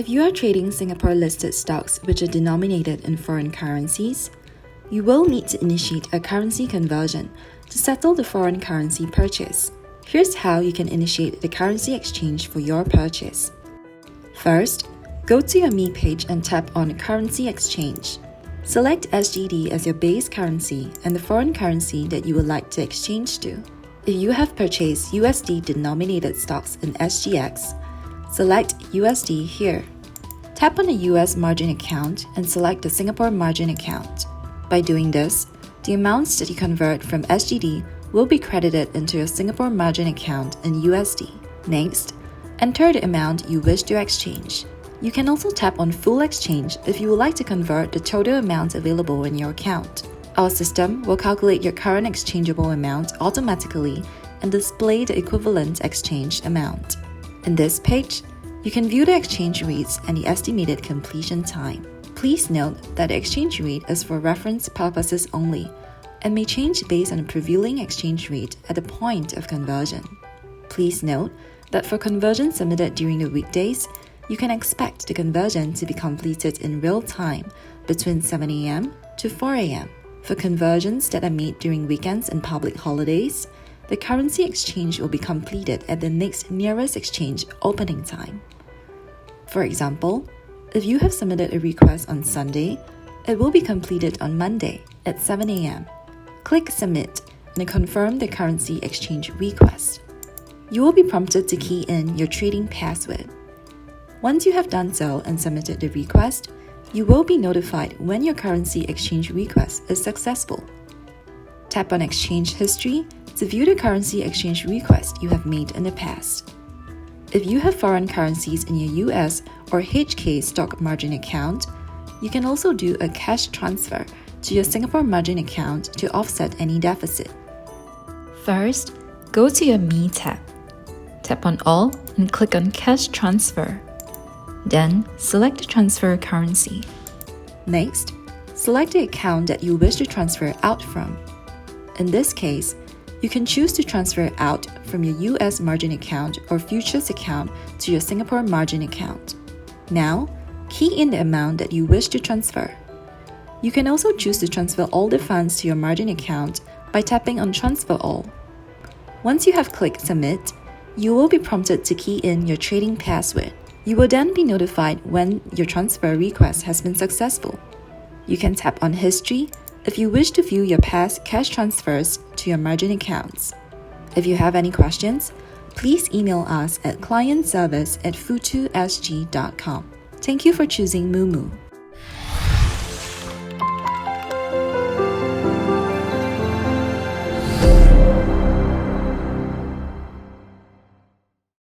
If you are trading Singapore-listed stocks which are denominated in foreign currencies, you will need to initiate a currency conversion to settle the foreign currency purchase. Here's how you can initiate the currency exchange for your purchase. First, go to your Me page and tap on Currency Exchange. Select SGD as your base currency and the foreign currency that you would like to exchange to. If you have purchased USD denominated stocks in SGX, select USD here. Tap on the US margin account and select the Singapore margin account. By doing this, the amounts that you convert from SGD will be credited into your Singapore margin account in USD. Next, enter the amount you wish to exchange. You can also tap on Full Exchange if you would like to convert the total amount available in your account. Our system will calculate your current exchangeable amount automatically and display the equivalent exchange amount. In this page, you can view the exchange rates and the estimated completion time. Please note that the exchange rate is for reference purposes only and may change based on the prevailing exchange rate at the point of conversion. Please note that for conversions submitted during the weekdays, you can expect the conversion to be completed in real time between 7 a.m. to 4 a.m. For conversions that are made during weekends and public holidays, the currency exchange will be completed at the next nearest exchange opening time. For example, if you have submitted a request on Sunday, it will be completed on Monday at 7 a.m. Click Submit and confirm the currency exchange request. You will be prompted to key in your trading password. Once you have done so and submitted the request, you will be notified when your currency exchange request is successful. Tap on Exchange History to view the currency exchange request you have made in the past. If you have foreign currencies in your US or HK stock margin account, you can also do a cash transfer to your Singapore margin account to offset any deficit. First, go to your Me tab. Tap on All and click on Cash Transfer. Then, select the transfer currency. Next, select the account that you wish to transfer out from. In this case, you can choose to transfer out from your US margin account or futures account to your Singapore margin account. Now, key in the amount that you wish to transfer. You can also choose to transfer all the funds to your margin account by tapping on Transfer All. Once you have clicked Submit, you will be prompted to key in your trading password. You will then be notified when your transfer request has been successful. You can tap on History if you wish to view your past cash transfers to your margin accounts. If you have any questions, please email us at clientservice@futusg.com. Thank you for choosing moomoo.